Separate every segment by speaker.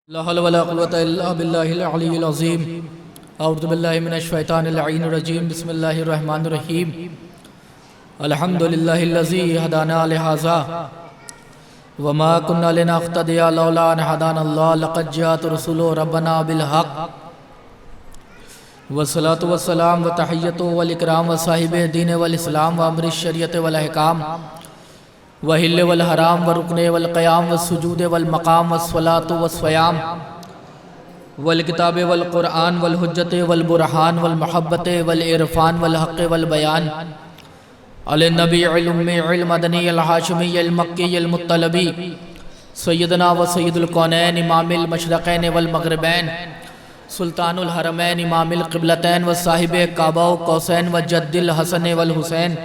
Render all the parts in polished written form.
Speaker 1: لا حول ولا قوة إلا بالله العلي العظيم أعوذ بالله من الشيطان اللعين الرجيم بسم الله الرحمن الرحيم الحمد لله الذي هدانا لهذا وما كنا لنهتدي لولا أن هدانا الله لقد جاءت رسل ربنا بالحق والصلاة والسلام وتحية والإكرام وصاحب الدين والإسلام وأمر الشريعة والأحكام وحل والحرام ورکن والقیام والسجود والمقام والصلاة والصیام والکتاب والقرآن والحجت والبرہان والمحبت والعرفان والحق والبیان علی النبی علم مدنی الحاشمی المکی المطلبی سیدنا و سید الکونین امام المشرقین والمغربین سلطان الحرمین امام القبلتین وصاحب کعبہ و قوسین وجد الحسن والحسین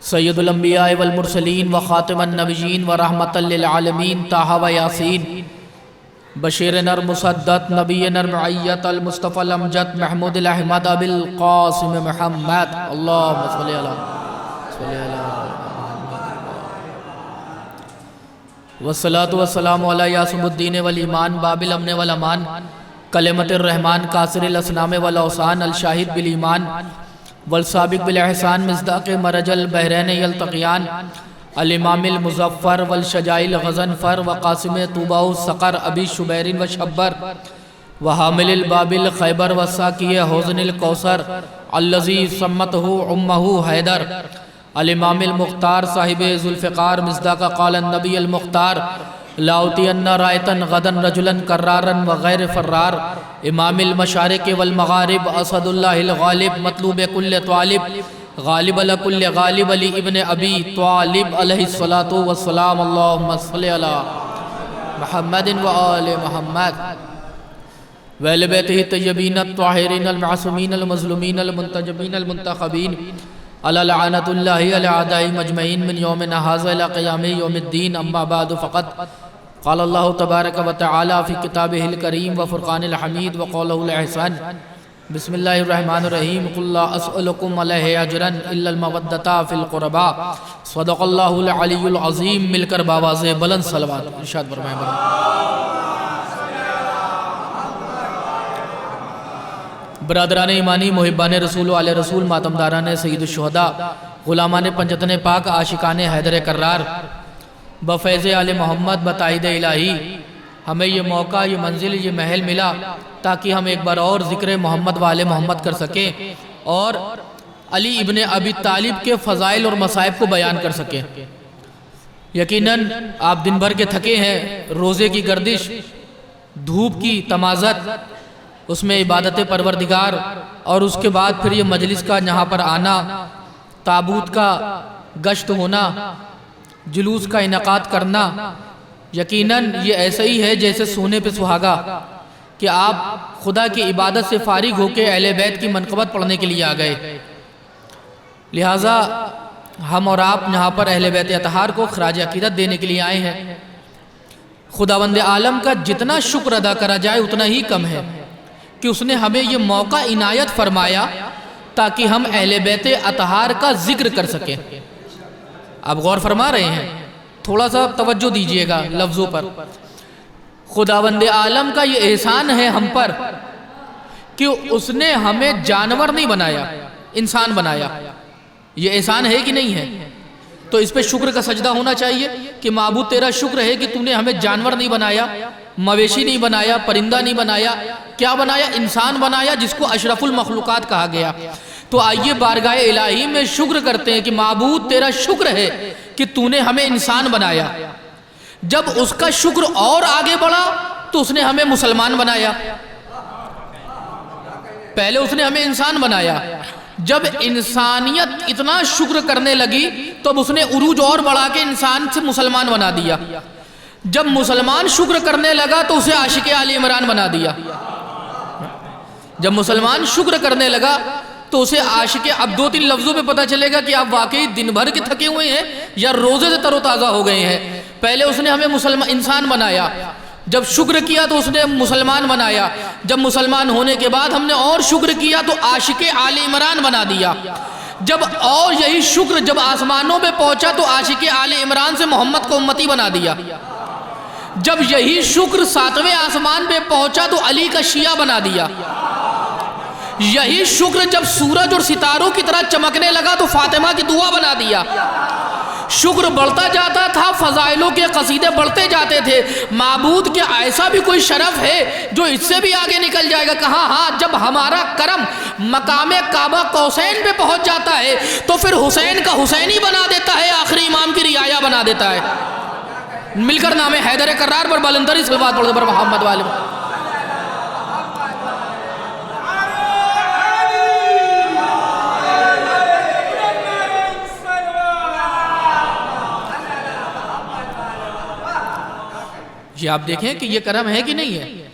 Speaker 1: سید الانبیاء والمرسلین وخاتم النبیین ورحمت للعالمین طٰہ و یاسین بشیر نر مصدت نبی نر معیت المصطفى الامجد محمود الاحمد ابی القاسم محمد اللہم صلی اللہ والصلاة والسلام علی یاسم الدین والایمان باب الامن والامان کلمت الرحمن کاسر الاسنام والاوسان الشاہد بالایمان والسابق بالاحسان مصداق مرج البحرین یلتقیان الامام المظفر والشجاع الغضنفر وقاسم طوبہ السقر ابی شبیر وشبر وحامل الباب الخیبر وساقی حوض الکوثر الذی سمتہ امہ حیدر الامام المختار صاحب ذوالفقار مصداق قال النبی المختار لاؤتین رائتا غدا رجلا کرارا وغیر فرار امام المشارق والمغارب اسد اللہ الغالب مطلوب کل طالب غالب لکل غالب علی ابن ابی طالب علیہ الصلاة والسلام اللہم صلی علی محمد و آل محمد وآل بیتہ الطیبین الطاہرین المعصومین المظلومین المنتجبین المنتخبین علی لعنت اللہ علی اعداء مجمعین من یومنا ھذا الی قیام یوم الدین اما بعد فقط قال اللہ تبارک و تعالی فی کتابہ الکریم و فرقان الحمید و قولہ الاحسان بسم اللہ الرحمن الرحیم قل لا اسألکم علیہ اجرا الا المودۃ فی القربى صدق اللہ العلی العظیم مل کر باواز بلند صلوات ارشاد فرمائیں برادران ایمانی محبان رسول و آل رسول ماتمداران سید الشہداء غلامان پنجتن پاک عاشقان حیدر کرار بفیض آل محمد بتائید الہی ہمیں یہ موقع یہ منزل یہ محل ملا تاکہ ہم ایک بار اور ذکر محمد و آل محمد کر سکیں اور علی ابن ابی طالب کے فضائل اور مصائب کو بیان کر سکیں یقیناً آپ دن بھر کے تھکے ہیں روزے کی گردش دھوپ کی تمازت اس میں عبادت پروردگار اور اس کے بعد پھر یہ مجلس کا یہاں پر آنا تابوت کا گشت ہونا جلوس کا انعقاد کرنا یقیناً یہ ایسا ہی ہے جیسے سونے پہ سہاگا کہ آپ خدا کی عبادت سے فارغ ہو کے اہل بیت کی منقبت پڑھنے کے لیے آ گئے لہٰذا ہم اور آپ یہاں پر اہل بیت اطہار کو خراج عقیدت دینے کے لیے آئے ہیں خداوند عالم کا جتنا شکر ادا کرا جائے اتنا ہی کم ہے کہ اس نے ہمیں یہ موقع عنایت فرمایا تاکہ ہم اہل بیت اطہار کا ذکر کر سکیں آپ غور فرما رہے ہیں تھوڑا سا توجہ دیجئے گا لفظوں پر خداوند عالم کا یہ احسان ہے ہم پر کہ اس نے ہمیں جانور نہیں بنایا انسان بنایا یہ احسان ہے کہ نہیں ہے تو اس پہ شکر کا سجدہ ہونا چاہیے کہ معبود تیرا شکر ہے کہ تو نے ہمیں جانور نہیں بنایا مویشی نہیں بنایا پرندہ نہیں بنایا کیا بنایا انسان بنایا جس کو اشرف المخلوقات کہا گیا تو آئیے بارگاہ الہی میں شکر کرتے ہیں کہ معبود تیرا شکر ہے کہ تو نے ہمیں انسان بنایا جب اس کا شکر اور آگے بڑھا تو اس نے ہمیں مسلمان بنایا پہلے اس نے ہمیں انسان بنایا جب انسانیت اتنا شکر کرنے لگی تو اب اس نے عروج اور بڑھا کے انسان سے مسلمان بنا دیا جب مسلمان شکر کرنے لگا تو اسے عاشق آل عمران بنا دیا جب مسلمان شکر کرنے لگا تو اسے عاشق اب دو تین لفظوں پہ پتہ چلے گا کہ آپ واقعی دن بھر کے تھکے ہوئے ہیں یا روزے سے تر و تازہ ہو گئے ہیں پہلے اس نے ہمیں انسان بنایا جب شکر کیا تو اس نے مسلمان بنایا جب مسلمان ہونے کے بعد ہم نے اور شکر کیا تو عاشق آل عمران بنا دیا جب اور یہی شکر جب آسمانوں پہ پہنچا تو عاشق آل عمران سے محمد کو امتی بنا دیا جب یہی شکر 7ویں آسمان پہ پہنچا تو علی کا شیعہ بنا دیا. یہی شکر جب سورج اور ستاروں کی طرح چمکنے لگا تو فاطمہ کی دعا بنا دیا. شکر بڑھتا جاتا تھا، فضائلوں کے قصیدے بڑھتے جاتے تھے. معبود کے ایسا بھی کوئی شرف ہے جو اس سے بھی آگے نکل جائے گا؟ کہاں؟ ہاں، جب ہمارا کرم مقام کعبہ قوسین پہ پہنچ جاتا ہے تو پھر حسین کا حسینی بنا دیتا ہے، آخری امام کی رعایا بنا دیتا ہے. مل کر نام حیدر کرار پر بلندری صلوات پڑھ دو پر محمد والے. یہ آپ دیکھیں کہ یہ کرم ہے کہ نہیں ہے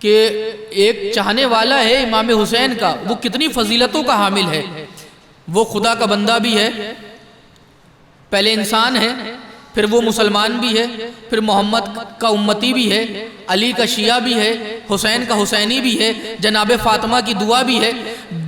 Speaker 1: کہ ایک چاہنے والا ہے امام حسین کا، وہ کتنی فضیلتوں کا حامل ہے. وہ خدا کا بندہ بھی ہے، پہلے انسان ہے، پھر وہ مسلمان بھی ہے، پھر محمد کا امتی بھی ہے، علی کا شیعہ بھی ہے، حسین کا حسینی بھی ہے، جناب فاطمہ کی دعا بھی ہے.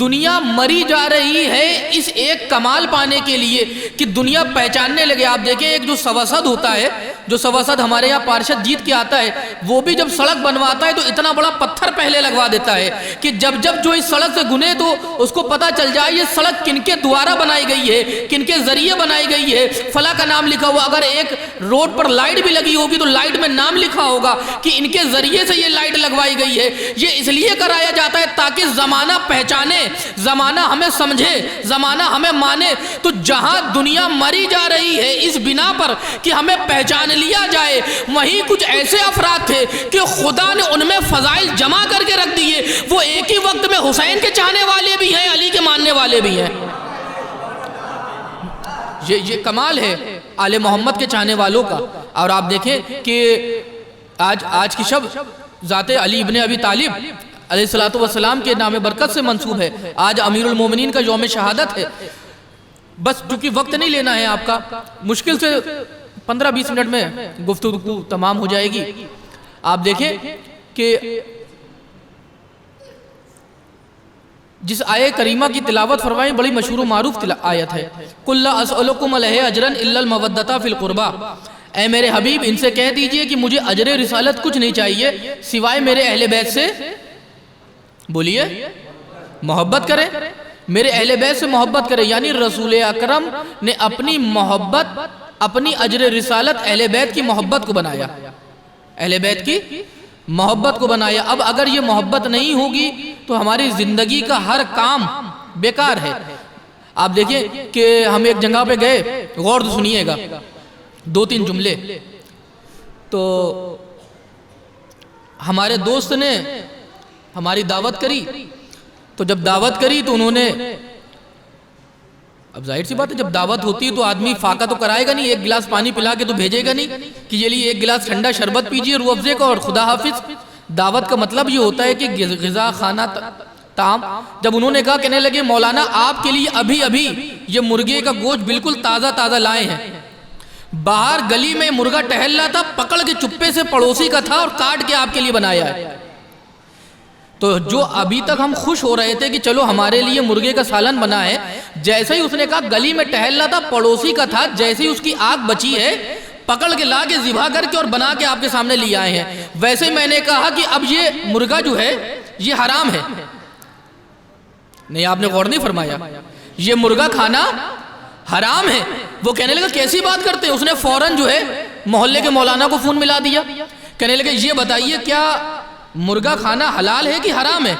Speaker 1: دنیا مری جا رہی ہے اس ایک کمال پانے کے لیے کہ دنیا پہچاننے لگے. آپ دیکھیں ایک جو سواسد ہوتا ہے، جو سواسد ہمارے یہاں پارشد جیت کے آتا ہے، وہ بھی جب سڑک بنواتا ہے تو اتنا بڑا پتھر پہلے لگوا دیتا ہے کہ جب جو اس سڑک سے گنے تو اس کو پتا چل جائے یہ سڑک کن کے دوارا بنائی گئی ہے، کن کے ذریعے بنائی گئی ہے، فلاں کا نام لکھا ہوا. اگر ایک روڈ پر لائٹ بھی لگی ہوگی تو لائٹ میں نام لکھا ہوگا کہ ان کے ذریعے سے یہ لائٹ لگوائی گئی ہے. یہ اس لیے کرایا جاتا ہے تاکہ زمانہ پہچانے، زمانہ ہمیں سمجھے، زمانہ ہمیں مانے. تو جہاں دنیا مری جا رہی ہے اس بنا پر کہ ہمیں پہچان لیا جائے، وہیں کچھ ایسے افراد تھے کہ خدا نے ان میں فضائل جمع کر کے رکھ دیے. وہ ایک ہی وقت میں حسین کے چاہنے والے بھی ہیں، علی کے ماننے والے بھی ہیں. یہ کمال ہے آل محمد کے چاہنے والوں کا. اور آپ دیکھیں کہ آج کی شب ذات علی ابن ابی طالب علیہ السلام کے نام برکت سے منسوب ہے. آج امیر المومنین کا یوم شہادت ہے. بس چونکہ وقت نہیں لینا ہے آپ کا، مشکل سے 15-20 منٹ میں گفتگو تمام ہو جائے گی. آپ دیکھیں کہ جس آیہ کریمہ کی تلاوت فرمائیں بڑی مشہور و معروف آیت ہے، قُلْ لَا أَسْأَلُكُمْ عَلَيْهِ أَجْرًا إِلَّا الْمَوَدَّةَ فِي الْقُرْبَى. اے میرے حبیب ان سے کہہ دیجئے کہ مجھے اجر رسالت کچھ نہیں چاہیے سوائے میرے اہل بیت سے، بولیے، محبت کریں. میرے اہل بیت سے محبت کریں، یعنی رسول اکرم نے اپنی محبت، اپنی اجر رسالت اہل بیت کی محبت کو بنایا، اہل بیت کی محبت کو بنایا. اب اگر یہ محبت نہیں ہوگی تو ہماری زندگی کا ہر کام بیکار ہے. آپ دیکھیں کہ ہم ایک جگہ پہ گئے، غور سے سنیے گا 2-3 جملے. تو ہمارے دوست نے ہماری دعوت کری. تو جب دعوت کری تو انہوں نے، اب ظاہر سی بات ہے جب دعوت ہوتی ہے تو آدمی فاقہ تو کرائے گا نہیں، ایک گلاس پانی پلا کے تو بھیجے گا نہیں کہ یہ لیے ایک گلاس ٹھنڈا شربت پیجئے روح افزے کا اور خدا حافظ. دعوت کا مطلب یہ ہوتا ہے کہ غذا، کھانا، طعام. جب انہوں نے کہا، کہنے لگے مولانا آپ کے لیے ابھی یہ مرغے کا گوشت بالکل تازہ لائے ہیں. باہر گلی میں مرغا ٹہل رہا تھا، پکڑ کے چپے سے پڑوسی کا تھا اور کاٹ کے آپ کے لیے بنایا ہے. تو جو ابھی تک ہم خوش ہو رہے تھے کہ چلو ہمارے لیے مرغے کا سالن بنا ہے، جیسے ہی اس نے کہا گلی میں ٹہل رہا تھا، پڑوسی کا تھا، جیسے ہی اس کی آنکھ بچی ہے پکڑ کے لا کے ذبح کر کے اور بنا کے آپ کے سامنے لے آئے ہیں. ویسے ہی میں نے کہا کہ اب یہ مرغا جو ہے یہ حرام ہے. نہیں، آپ نے غور نہیں فرمایا، یہ مرغا کھانا حرام ہے. وہ کہنے لگا کیسی بات کرتے ہیں؟ اس نے فوراً جو ہے محلے کے مولانا کو فون ملا دیا. کہنے لگے یہ بتائیے کیا مرغا کھانا حلال ہے کہ حرام ہے؟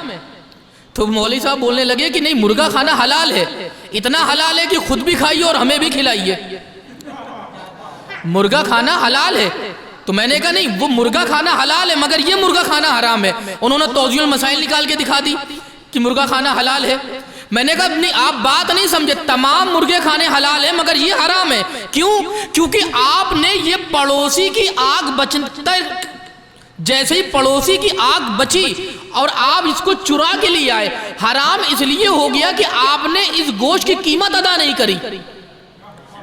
Speaker 1: تو مولوی صاحب بولنے لگے کہ نہیں، مرغا کھانا حلال ہے، اتنا حلال ہے کہ خود بھی کھائیے اور ہمیں بھی کھلائیے. مرغا کھانا حلال ہے. تو میں نے کہا نہیں، وہ مرغا کھانا حلال ہے مگر یہ مرغا کھانا حرام ہے. انہوں نے توضیح المسائل نکال کے دکھا دی کہ مرغا کھانا حلال ہے. میں نے کہا نہیں، آپ بات نہیں سمجھے، تمام مرغے کھانے حلال ہیں مگر یہ حرام ہے. کیوں؟ کیونکہ آپ نے یہ پڑوسی کی آگ بچتا، جیسے ہی پڑوسی کی آگ بچی اور آپ اس کو چرا کے لیے آئے، حرام اس لیے ہو گیا کہ آپ نے اس گوشت کی قیمت ادا نہیں کری.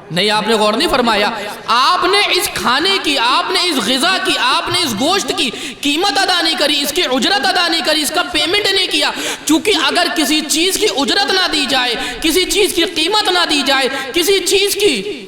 Speaker 1: نہیں، آپ نے غور نہیں فرمایا. آپ نے اس کھانے کی، آپ نے اس غذا کی، آپ نے اس گوشت کی قیمت ادا نہیں کری، اس کی اجرت ادا نہیں کری، اس کا پیمنٹ نہیں کیا. چونکہ اگر کسی چیز کی اجرت نہ دی جائے، کسی چیز کی قیمت نہ دی جائے، کسی چیز کی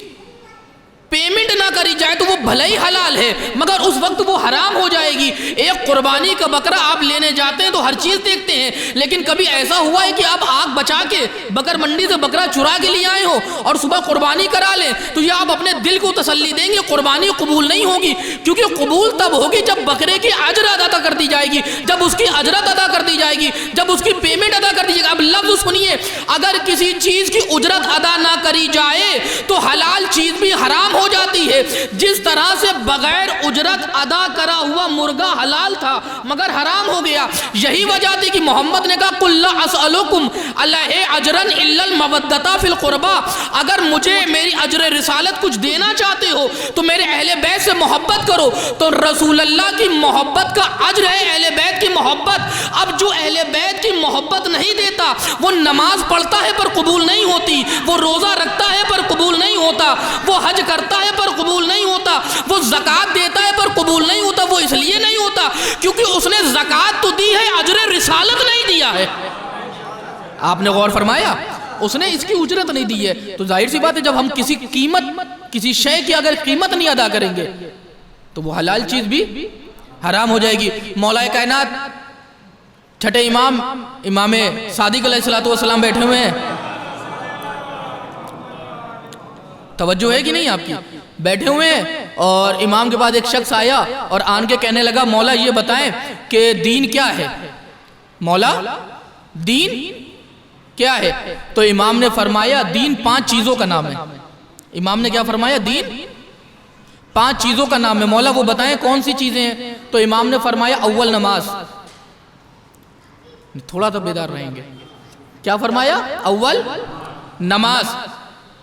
Speaker 1: پیمنٹ نہ کری جائے تو وہ بھلے ہی حلال ہے مگر اس وقت وہ حرام ہو جائے گی۔ ایک قربانی کا بکرا آپ لینے جاتے ہیں تو ہر چیز دیکھتے ہیں، لیکن کبھی ایسا ہوا ہے کہ آپ آگ بچا کے بکر منڈی سے بکرا چرا کے لیے آئے ہو اور صبح قربانی کرا لیں تو یہ آپ اپنے دل کو تسلی دیں گے قربانی قبول نہیں ہوگی، کیونکہ قبول تب ہوگی جب بکرے کی اجرت ادا کر دی جائے گی، جب اس کی اجرت ادا کر دی جائے گی، جب اس کی پیمنٹ ادا کر دی جائے گی۔ اب لفظ سنیے، اگر کسی چیز کی اجرت ادا نہ کری جائے تو حلال چیز بھی حرام ہو جاتی ہے۔ جس طرح سے بغیر اجرت ادا کرا ہوا مرغا حلال تھا مگر حرام ہو گیا، یہی وجہ تھی کہ محمد نے کہا قُلْ لَا أَسْأَلُكُمْ عَلَيْهِ أَجْرًا إِلَّا الْمَوَدَّةَ فِي الْقُرْبَى، اگر مجھے میری اجر رسالت کچھ دینا چاہتے ہو تو میرے اہل بیت سے محبت کرو، تو رسول اللہ کی محبت کا اجر ہے اہل بیت کی محبت۔ اب جو اہل بیت کی محبت نہیں دیتا وہ نماز پڑھتا ہے پر قبول نہیں ہوتی، وہ روزہ رکھتا ہے پر قبول نہیں ہوتا، وہ حج کرتا ہے پر قبول نہیں ہوتا، وہ زکوٰۃ دیتا ہے پر قبول نہیں ہوتا۔ وہ اس لیے نہیں ہوتا کیونکہ اس نے زکوٰۃ تو دی ہے، اجر رسالت نہیں دیا ہے۔ آپ نے غور فرمایا، اس نے اس کی اجرت نہیں دی ہے، تو ظاہر سی بات ہے جب ہم کسی قیمت، کسی شے کی اگر قیمت نہیں ادا کریں گے تو وہ حلال چیز بھی حرام ہو جائے گی۔ مولا کائنات چھٹے امام صادق علیہ السلام بیٹھے ہوئے ہیں، توجہ ہے کہ نہیں آپ کی؟ بیٹھے ہوئے ہیں اور امام کے بعد ایک شخص آیا اور آن کے کہنے لگا مولا یہ بتائیں کہ دین کیا ہے؟ مولا دین کیا ہے؟ تو امام نے فرمایا دین 5 چیزوں کا نام ہے۔ امام نے کیا فرمایا؟ دین 5 چیزوں کا نام ہے۔ مولا وہ بتائیں کون سی چیزیں ہیں؟ تو امام نے فرمایا اول نماز۔ تھوڑا تو بیدار رہیں گے، کیا فرمایا؟ اول نماز۔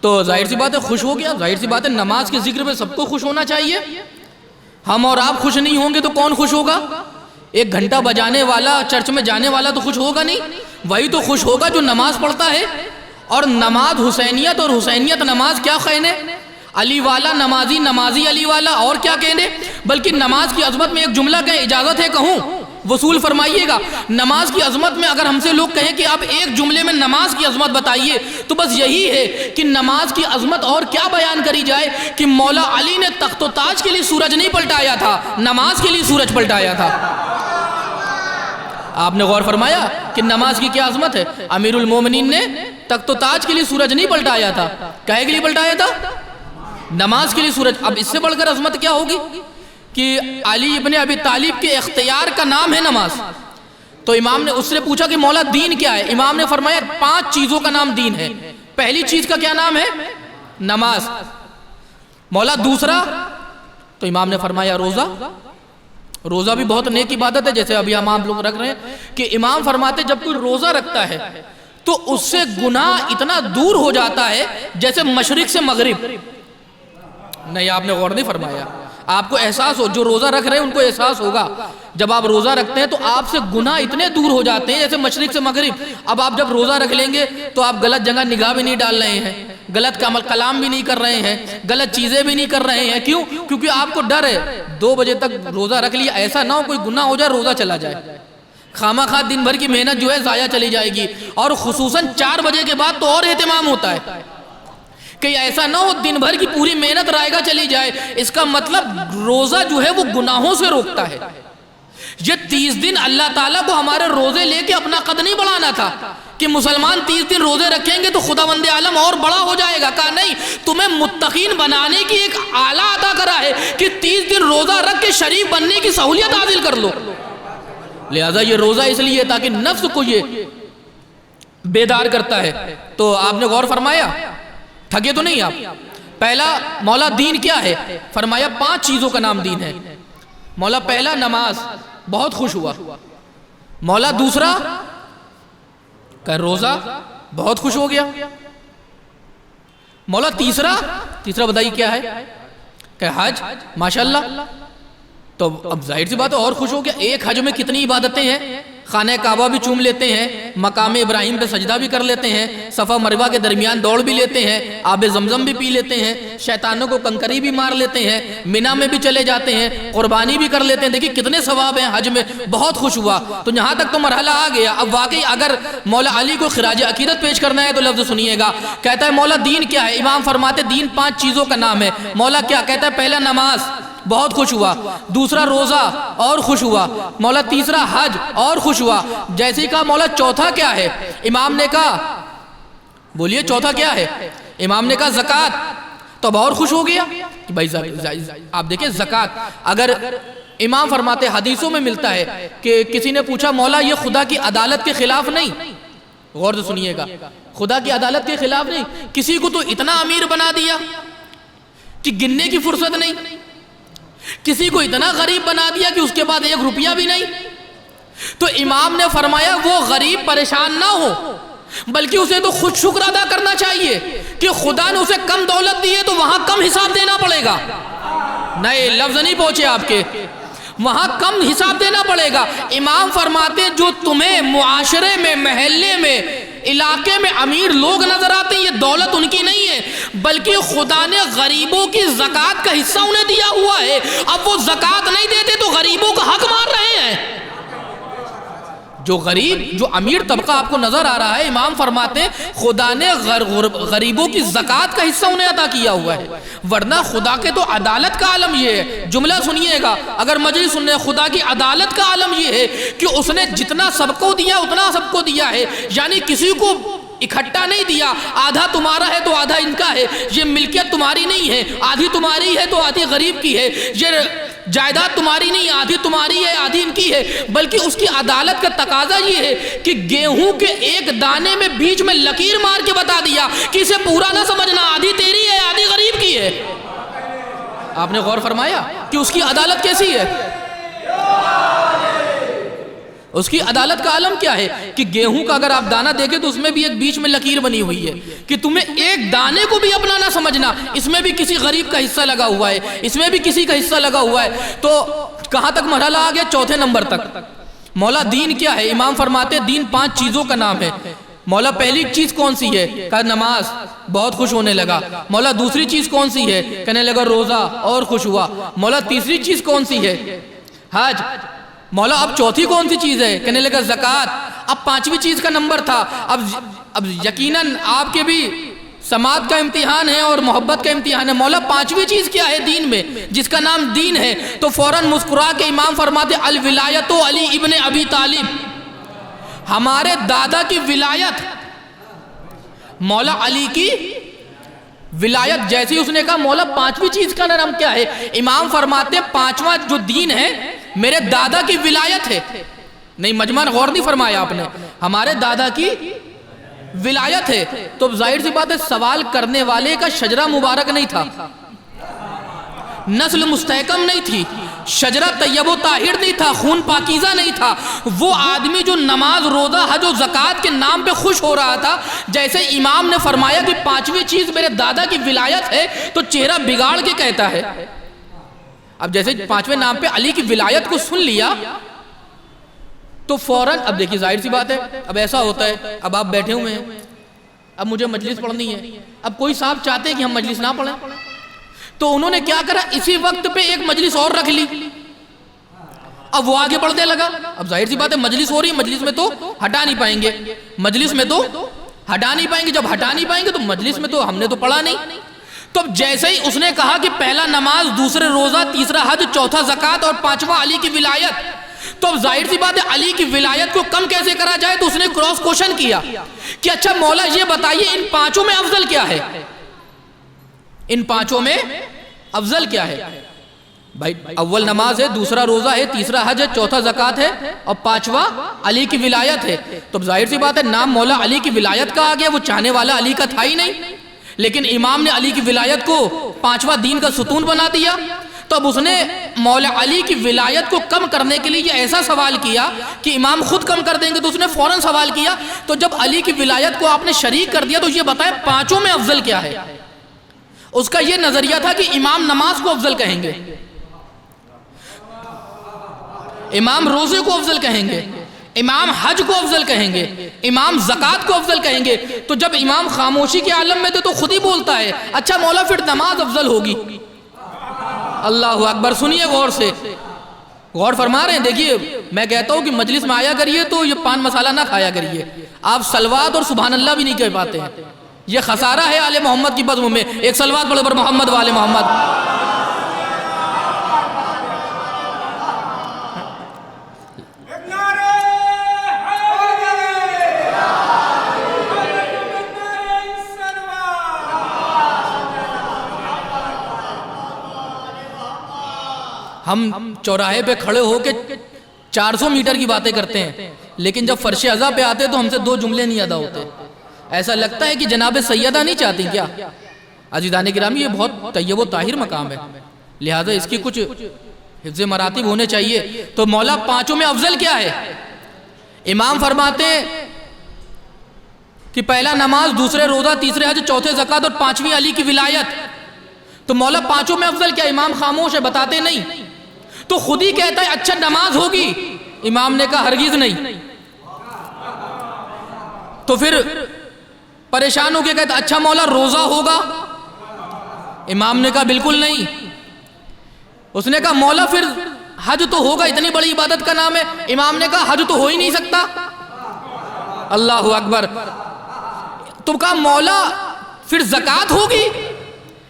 Speaker 1: تو ظاہر سی بات ہے خوش ہو گیا، ظاہر سی بات ہے نماز کے ذکر میں سب کو خوش ہونا چاہیے۔ ہم اور آپ خوش نہیں ہوں گے تو کون خوش ہوگا؟ ایک گھنٹہ بجانے والا، چرچ میں جانے والا تو خوش ہوگا نہیں، وہی تو خوش ہوگا جو نماز پڑھتا ہے۔ اور نماز حسینیت، اور حسینیت نماز کیا کہنے؟ علی والا نمازی، نمازی علی والا، اور کیا کہنے؟ بلکہ نماز کی عظمت میں ایک جملہ کہ اجازت ہے کہوں، وصول فرمائیے گا۔ نماز کی عظمت میں اگر ہم سے لوگ کہیں کہ آپ ایک جملے میں نماز کی عظمت بتائیے تو بس یہی ہے کہ نماز کی عظمت اور کیا بیان کری جائے کہ مولا علی نے تخت و تاج کے لیے سورج نہیں پلٹایا تھا، نماز کے لیے سورج پلٹایا تھا۔ آپ نے غور فرمایا کہ نماز کی کیا عظمت ہے؟ امیر المومنین نے تخت و تاج کے لیے سورج نہیں پلٹایا تھا، کہے کے لیے پلٹایا تھا؟ نماز کے لیے سورج۔ اب اس سے بڑھ کر عظمت کیا ہوگی کہ علی ابن ابی طالب کے اختیار کا نام ہے نماز۔ تو امام نے اس سے پوچھا کہ مولا دین کیا ہے؟ امام نے فرمایا 5 چیزوں کا نام دین ہے۔ پہلی چیز کا کیا نام ہے؟ نماز۔ مولا دوسرا؟ تو امام نے فرمایا روزہ۔ روزہ بھی بہت نیک عبادت ہے، جیسے ابھی ہم آپ لوگ رکھ رہے ہیں کہ امام فرماتے جب کوئی روزہ رکھتا ہے تو اس سے گناہ اتنا دور ہو جاتا ہے جیسے مشرق سے مغرب۔ نہیں، آپ نے غور نہیں فرمایا۔ آپ کو احساس ہو، جو روزہ رکھ رہے ہیں ان کو احساس ہوگا جب آپ روزہ رکھتے ہیں تو آپ سے گناہ اتنے دور ہو جاتے ہیں جیسے مشرق سے مغرب۔ اب آپ جب روزہ رکھ لیں گے تو آپ غلط جگہ نگاہ بھی نہیں ڈال رہے ہیں، غلط کلام بھی نہیں کر رہے ہیں، غلط چیزیں بھی نہیں کر رہے ہیں۔ کیوں؟ کیونکہ آپ کو ڈر ہے 2 بجے تک روزہ رکھ لیا، ایسا نہ ہو کوئی گناہ ہو جائے روزہ چلا جائے، خواہ خواہ دن بھر کی محنت جو ہے ضائع چلی جائے گی۔ اور خصوصاً 4 بجے کے بعد تو اور اہتمام ہوتا ہے کہ ایسا نہ ہو دن بھر کی پوری محنت رائگاں چلی جائے۔ اس کا مطلب روزہ جو ہے وہ گناہوں سے روکتا ہے۔ یہ 30 دن اللہ تعالیٰ کو ہمارے روزے لے کے اپنا قد نہیں بڑھانا تھا کہ مسلمان 30 دن روزے رکھیں گے تو خداوند عالم اور بڑا ہو جائے گا۔ کہا نہیں، تمہیں متقین بنانے کی ایک آلہ عطا کرا ہے کہ 30 دن روزہ رکھ کے شریف بننے کی سہولیت حاصل کر لو۔ لہذا یہ روزہ اس لیے تاکہ نفس کو یہ بیدار کرتا ہے۔ تو آپ نے غور فرمایا، تھکے تو نہیں آپ؟ پہلا مولا دین کیا ہے؟ فرمایا 5 چیزوں کا نام دین ہے۔ مولا پہلا نماز، بہت خوش ہوا۔ مولا دوسرا کہ روزہ، بہت خوش ہو گیا۔ مولا تیسرا بتائیے کیا ہے؟ کہ حج، ماشاءاللہ۔ تو اب ظاہر سی بات ہے اور خوش ہو گیا۔ ایک حج میں کتنی عبادتیں ہیں؟ خانہ کعبہ بھی چوم لیتے ہیں، مقام ابراہیم پہ سجدہ بھی کر لیتے ہیں، صفا مروہ کے درمیان دوڑ بھی لیتے ہیں، آب زمزم بھی پی لیتے ہیں، شیطانوں کو کنکری بھی مار لیتے ہیں، مینا میں بھی چلے جاتے ہیں، قربانی بھی کر لیتے ہیں۔ دیکھیں کتنے ثواب ہیں حج میں، بہت خوش ہوا۔ تو یہاں تک تو مرحلہ آ گیا۔ اب واقعی اگر مولا علی کو خراج عقیدت پیش کرنا ہے تو لفظ سنیے گا، کہتا ہے مولا دین کیا ہے؟ امام فرماتے دین 5 چیزوں کا نام ہے۔ مولا کیا کہتا ہے؟ پہلا نماز، بہت خوش ہوا۔ دوسرا روزہ، اور خوش ہوا۔ مولا تیسرا حج، اور خوش ہوا۔ جیسے ہی کہا مولا چوتھا کیا ہے؟ امام نے کہا بولیے چوتھا کیا ہے؟ امام نے کہا زکوٰۃ۔ تو اب اور خوش ہو گیا کہ بھائی آپ دیکھیں زکوٰۃ۔ اگر امام فرماتے حدیثوں میں ملتا ہے کہ کسی نے پوچھا مولا یہ خدا کی عدالت کے خلاف نہیں؟ غور سے سنیے گا، خدا کی عدالت کے خلاف نہیں؟ کسی کو تو اتنا امیر بنا دیا کہ گننے کی فرصت نہیں، کسی کو اتنا غریب بنا دیا کہ اس کے بعد 1 روپیہ بھی نہیں۔ تو امام نے فرمایا وہ غریب پریشان نہ ہو، بلکہ اسے تو خود شکر ادا کرنا چاہیے کہ خدا نے اسے کم دولت دی ہے تو وہاں کم حساب دینا پڑے گا۔ نئے لفظ نہیں پہنچے آپ کے، وہاں کم حساب دینا پڑے گا۔ امام فرماتے جو تمہیں معاشرے میں، محلے میں، علاقے میں امیر لوگ نظر آتے ہیں، یہ دولت ان کی نہیں ہے، بلکہ خدا نے غریبوں کی زکوٰۃ کا حصہ انہیں دیا ہوا ہے۔ اب وہ زکوٰۃ نہیں دیتے تو غریبوں کا حق مار رہے ہیں۔ جو غریب، جو امیر طبقہ آپ کو نظر آ رہا ہے، امام فرماتے ہیں خدا نے غریبوں کی زکوٰۃ کا حصہ انہیں عطا کیا ہوا ہے، ورنہ خدا کے تو عدالت کا عالم یہ ہے۔ جملہ سنیے گا اگر مجلس سننے، خدا کی عدالت کا عالم یہ ہے کہ اس نے جتنا سب کو دیا اتنا سب کو دیا ہے، یعنی کسی کو اکٹھا نہیں دیا، آدھا تمہارا ہے تو آدھا ان کا ہے، یہ ملکیت تمہاری نہیں ہے، آدھی تمہاری ہے تو آدھی غریب کی ہے، یہ جائیداد تمہاری نہیں، آدھی تمہاری ہے آدھی ان کی ہے، بلکہ اس کی عدالت کا تقاضا یہ ہے کہ گیہوں کے ایک دانے میں بیچ میں لکیر مار کے بتا دیا کہ اسے پورا نہ سمجھنا، آدھی تیری ہے آدھی غریب کی ہے۔ آپ نے غور فرمایا کہ اس کی عدالت کیسی ہے؟ اس کی عدالت کا عالم کیا ہے کہ گیہوں کا اگر آپ دانہ دیکھیں تو اس میں بھی ایک بیچ میں لکیر بنی ہوئی ہے کہ تمہیں ایک دانے کو بھی اپنا نہ سمجھنا، اس میں بھی کسی غریب کا حصہ لگا ہوا ہے، اس میں بھی کسی کا حصہ لگا ہوا ہے۔ تو کہاں تک مرحلہ آ گیا؟ چوتھے نمبر تک۔ مولا دین کیا ہے؟ امام فرماتے دین 5 چیزوں کا نام ہے۔ مولا پہلی چیز کون سی ہے؟ کہا نماز، بہت خوش ہونے لگا۔ مولا دوسری چیز کون سی ہے؟ کہنے لگا روزہ، اور خوش ہوا۔ مولا تیسری چیز کون سی ہے؟ حج۔ مولا اب چوتھی کون سی چیز ہے؟ کہنے لگا زکوٰۃ۔ اب 5ویں چیز کا نمبر تھا۔ اب یقیناً آپ کے بھی سماعت کا امتحان ہے اور محبت کا امتحان ہے۔ مولا 5ویں چیز کیا ہے دین میں جس کا نام دین ہے؟ تو فوراً مسکرا کے امام فرماتے الولایت علی ابن ابی طالب، ہمارے دادا کی ولایت، مولا علی کی ولایت۔ جیسے ہی اس نے کہا مولا 5ویں چیز کا نام کیا ہے؟ امام فرماتے 5واں جو دین ہے میرے دادا کی ولایت ہے۔ نہیں مجمع غور نہیں فرمایا آپ نے، ہمارے دادا کی ولایت ہے۔ تو ظاہر سی بات ہے سوال کرنے والے کا شجرہ مبارک نہیں تھا، نسل مستحکم نہیں تھی، شجرہ طیب و طاہر نہیں تھا، خون پاکیزہ نہیں تھا۔ وہ آدمی جو نماز، روزہ، حج و زکوٰۃ کے نام پہ خوش ہو رہا تھا، جیسے امام نے فرمایا کہ 5ویں چیز میرے دادا کی ولایت ہے، تو چہرہ بگاڑ کے کہتا ہے۔ اب جیسے 5ویں نام پہ علی کی ولایت کو سن لیا تو فوراً، اب دیکھیے ظاہر سی بات ہے اب ایسا ہوتا ہے، اب آپ بیٹھے ہوئے ہیں، اب مجھے مجلس پڑھنی ہے، اب کوئی صاحب چاہتے ہیں کہ ہم مجلس نہ پڑھیں، تو انہوں نے کیا کرا، اسی وقت پہ ایک مجلس اور رکھ لی، اب وہ آگے بڑھنے لگا۔ اب ظاہر سی بات ہے مجلس ہو رہی ہے، مجلس میں تو ہٹا نہیں پائیں گے، مجلس میں تو ہٹا نہیں پائیں گے، جب ہٹا نہیں پائیں گے تو مجلس میں تو ہم نے تو پڑھا نہیں۔ تو جیسے ہی اس نے کہا کہ پہلا نماز، دوسرے روزہ، تیسرا حج، چوتھا زکوٰۃ اور 5واں علی کی ولایت، تو اب ظاہر سی بات ہے علی کی ولایت کو کم کیسے کرا جائے، تو اس نے کراس کوشچن کیا کہ اچھا مولا یہ بتائیے ان 5 میں افضل کیا ہے، ان 5 میں افضل کیا ہے؟ بھائی اول نماز ہے، دوسرا روزہ ہے، تیسرا حج ہے، چوتھا زکوٰۃ ہے اور 5واں علی کی ولایت ہے۔ تو ظاہر سی بات ہے نام مولا علی کی ولایت کا آ گیا، وہ چاہنے والا علی کا تھا ہی نہیں، لیکن امام نے علی کی ولایت کو 5واں دین کا ستون بنا دیا۔ تو اب اس نے مولا علی کی ولایت کو کم کرنے کے لیے یہ ایسا سوال کیا کہ امام خود کم کر دیں گے، تو اس نے فوراً سوال کیا تو جب علی کی ولایت کو آپ نے شریک کر دیا تو یہ بتائے 5 میں افضل کیا ہے؟ اس کا یہ نظریہ تھا کہ امام نماز کو افضل کہیں گے، امام روزے کو افضل کہیں گے، امام حج کو افضل کہیں گے، امام زکوٰۃ کو افضل کہیں گے، تو جب امام خاموشی کے عالم میں تھے تو خود ہی بولتا ہے اچھا مولا پھر نماز افضل ہوگی۔ اللہ اکبر، سنیے غور سے، غور فرما رہے ہیں۔ دیکھیے میں کہتا ہوں کہ مجلس میں آیا کریے تو یہ پان مسالہ نہ کھایا کریے، آپ صلوات اور سبحان اللہ بھی نہیں کہہ پاتے ہیں، یہ خسارہ ہے آل محمد کی بزم میں۔ ایک صلوات پڑھو پر محمد و آل محمد۔ ہم چوراہے پہ کھڑے ہو کے 400 میٹر کی باتیں کرتے ہیں، لیکن جب فرش عزا پہ آتے تو ہم سے 2 جملے نہیں ادا ہوتے۔ ایسا لگتا ہے کہ جناب سیدہ نہیں چاہتی کیا؟ عزیزان گرامی، یہ بہت طیب و طاہر مقام ہے، لہٰذا اس کی کچھ حفظ مراتب ہونے چاہیے۔ تو مولا پانچوں میں افضل کیا ہے؟ امام فرماتے ہیں کہ پہلا نماز، دوسرے روزہ، تیسرے حج، چوتھے زکوٰۃ اور پانچویں علی کی ولایت۔ تو مولا پانچوں میں افضل کیا؟ امام خاموش ہے، بتاتے نہیں، تو خود ہی کہتا ہے اچھا نماز ہوگی، امام نے کہا ہرگز نہیں۔ تو پھر پریشان ہو کے کہتا اچھا مولا روزہ ہوگا، امام نے کہا بالکل نہیں۔ اس نے کہا مولا پھر حج تو ہوگا، اتنی بڑی عبادت کا نام ہے، امام نے کہا حج تو ہو ہی نہیں سکتا۔ اللہ اکبر۔ تو کہا مولا پھر زکوٰۃ ہوگی،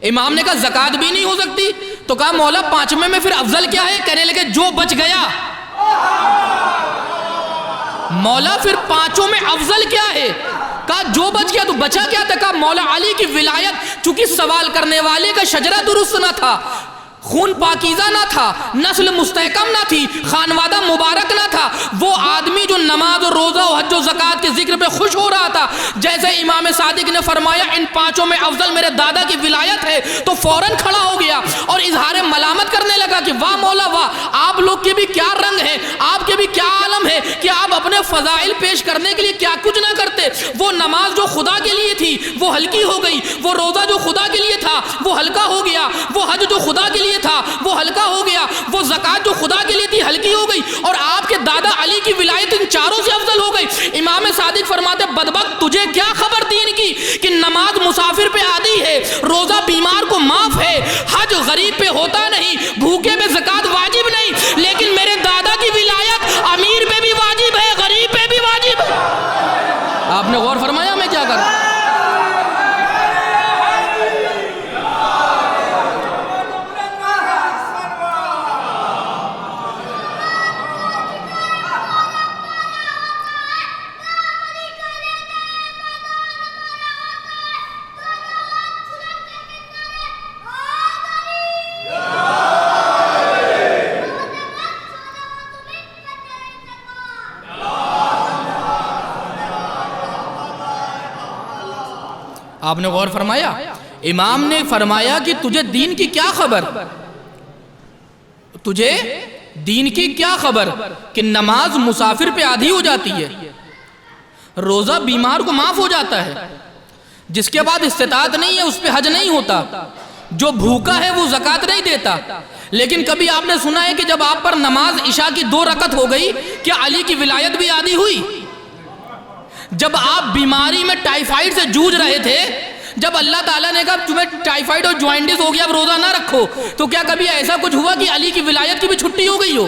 Speaker 1: امام نے کہا زکوٰۃ بھی نہیں ہو سکتی۔ تو کہا مولا پانچویں میں پھر افضل کیا ہے؟ کہنے لگے جو بچ گیا۔ مولا پھر پانچوں میں افضل کیا ہے؟ کہا جو بچ گیا، تو بچا کیا تھا؟ کہا مولا علی کی ولایت، چونکہ سوال کرنے والے کا شجرہ درست نہ تھا، خون پاکیزہ نہ تھا، نسل مستحکم نہ تھی، خانوادہ مبارک نہ تھا، وہ آدمی جو نماز اور روزہ و حج و زکوٰۃ کے ذکر پہ خوش ہو رہا تھا، جیسے امام صادق نے فرمایا ان پانچوں میں افضل میرے دادا کی ولایت ہے، تو فوراً کھڑا ہو گیا اور اظہار ملامت کرنے لگا کہ واہ مولا واہ، آپ لوگ کے بھی کیا رنگ ہے، آپ کے بھی کیا عالم ہے کہ آپ اپنے فضائل پیش کرنے کے لیے کیا کچھ نہ کرتے۔ وہ نماز جو خدا کے لیے تھی وہ ہلکی ہو گئی، وہ روزہ جو خدا کے لیے تھا وہ ہلکا ہو گیا، وہ حج جو خدا کے لیے تھا وہ ہلکا ہو گیا، وہ زکوٰۃ جو خدا کے لیے تھی ہلکی ہو گئی، اور آپ کے دادا علی کی ولایت ان چاروں سے افضل ہو گئی۔ امام صادق فرماتے بدبخت تجھے کیا خبر دین کی کہ نماز مسافر پہ عادی ہے، روزہ بیمار کو معاف ہے، حج غریب پہ ہوتا نہیں، بھوکے پہ زکوٰۃ واجب نہیں، لیکن میرے دادا کی ولایت امیر پہ بھی واجب ہے، غریب پہ بھی واجب ہے۔ آپ نے غور فرمایا میں کیا کر رہا ہوں؟ آپ نے غور فرمایا؟ امام نے فرمایا کہ تجھے دین کی کیا خبر، تجھے دین کی کیا خبر کہ نماز مسافر پہ آدھی ہو جاتی ہے، روزہ بیمار کو معاف ہو جاتا ہے، جس کے بعد استطاعت نہیں ہے اس پہ حج نہیں ہوتا، جو بھوکا ہے وہ زکوٰۃ نہیں دیتا۔ لیکن کبھی آپ نے سنا ہے کہ جب آپ پر نماز عشاء کی 2 رکعت ہو گئی کیا علی کی ولایت بھی عادی ہوئی؟ جب آپ بیماری میں ٹائیفائیڈ سے جوجھ رہے تھے، جب اللہ تعالیٰ نے کہا تمہیں ٹائیفائیڈ اور جوائنٹس ہو گیا اب روزہ نہ رکھو، تو کیا کبھی ایسا کچھ ہوا کہ علی کی ولایت کی بھی چھٹی ہو گئی ہو؟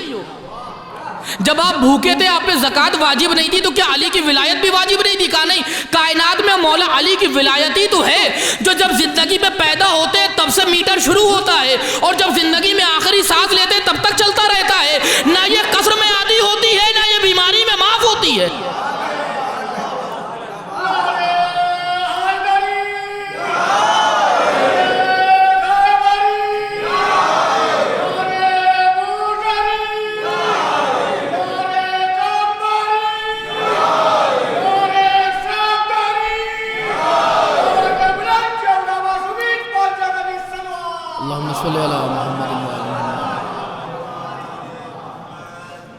Speaker 1: جب آپ بھوکے تھے آپ پہ زکوٰۃ واجب نہیں تھی تو کیا علی کی ولایت بھی واجب نہیں تھی؟ کہا نہیں، کائنات میں مولا علی کی ولایت ہی تو ہے جو جب زندگی میں پیدا ہوتے تب سے میٹر شروع ہوتا ہے، اور جب زندگی میں آخری سانس لیتے تب تک چلتا رہتا ہے، نہ یہ قصر میں عادی ہوتی ہے نہ یہ بیماری میں معاف ہوتی ہے۔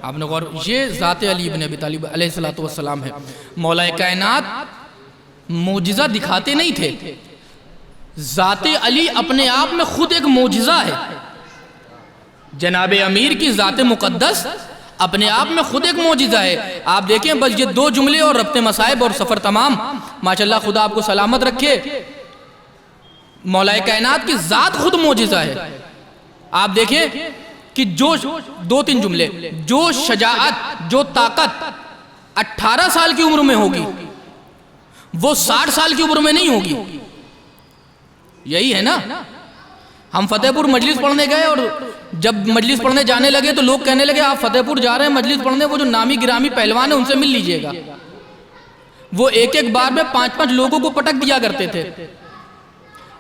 Speaker 1: آپ نے غور، یہ ذات علی بن ابی طالب علیہ السلام ہے۔ مولا کائنات معجزہ دکھاتے نہیں تھے، ذات علی اپنے آپ میں خود ایک معجزہ ہے۔ جناب امیر کی ذات مقدس اپنے آپ میں خود ایک معجزہ ہے. آپ دیکھیں بس یہ 2 جملے اور ربط مصائب اور سفر تمام. ماشاءاللہ خدا آپ کو سلامت رکھے. مولا کائنات کی ذات خود معجزہ ہے. آپ دیکھیں کہ جو 2-3 جملے، جو شجاعت، جو طاقت 18 سال کی عمر میں ہوگی وہ 60 سال کی عمر میں نہیں ہوگی. یہی ہے نا. ہم فتح پور مجلس پڑھنے گئے اور جب مجلس پڑھنے جانے لگے تو لوگ کہنے لگے آپ فتح پور جا رہے ہیں مجلس پڑھنے، وہ جو نامی گرامی پہلوان ہیں ان سے مل لیجئے گا. وہ ایک بار میں 5 لوگوں کو پٹک دیا کرتے تھے.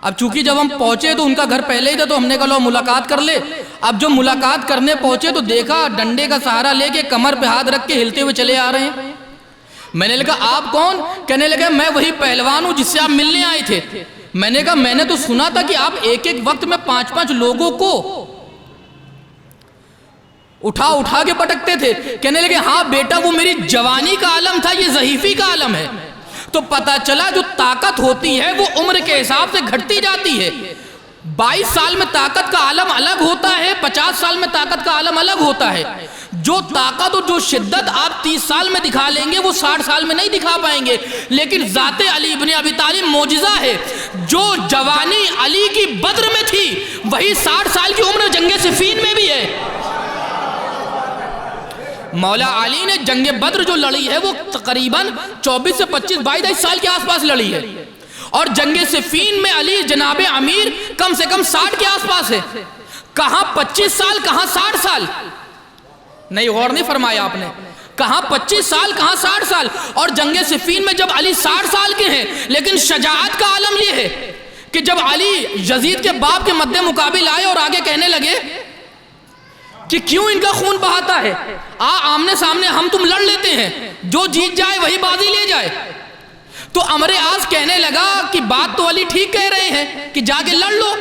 Speaker 1: اب چونکہ جب ہم پہنچے تو ان کا گھر پہلے ہی تھا تو ہم نے کہا لو ملاقات کر لے. اب جو ملاقات کرنے پہنچے تو دیکھا ڈنڈے کا سہارا لے کے کمر پہ ہاتھ رکھ کے ہلتے ہوئے چلے آ رہے ہیں. میں نے کہا آپ کون؟ کہنے لگے میں وہی پہلوان ہوں جس سے آپ ملنے آئے تھے. میں نے کہا میں نے تو سنا تھا کہ آپ ایک وقت میں 5 لوگوں کو اٹھا کے پٹکتے تھے. کہنے لگے ہاں بیٹا وہ میری جوانی کا عالم تھا، یہ ضعیفی کا عالم ہے. تو پتا چلا جو طاقت ہوتی ہے وہ عمر کے حساب سے گھٹتی جاتی ہے. 22 سال میں طاقت کا عالم الگ ہوتا ہے، 50 سال میں طاقت کا عالم الگ ہوتا ہے. جو طاقت اور جو شدت آپ 30 سال میں دکھا لیں گے وہ 60 سال میں نہیں دکھا پائیں گے. لیکن ذات علی ابن ابی طالب معجزہ ہے. جو جوانی علی کی بدر میں تھی وہی 60 سال کی عمر جنگ صفین میں بھی ہے. مولا علی نے جنگ بدر جو لڑی ہے وہ تقریباً 24 سے 22 سال کے آس پاس لڑی ہے. اور جنگ صفین میں علی جناب امیر کم سے کم 60 کے آس پاس ہے. کہاں 25 سال کہاں 60 سال. نہیں غور نہیں فرمایا آپ نے. کہاں 25 سال کہاں 60 سال. اور جنگ صفین میں جب علی 60 سال کے ہیں لیکن شجاعت کا عالم یہ ہے کہ جب علی یزید کے باپ کے مد مقابل آئے اور آگے کہنے لگے کہ کیوں ان کا خون بہاتا ہے، آمنے سامنے ہم تم لڑ لیتے ہیں، جو جیت جائے وہی بازی لے جائے. تو عمرو عاص کہنے لگا کہ بات تو علی ٹھیک کہہ رہے ہیں کہ جا کے لڑ لو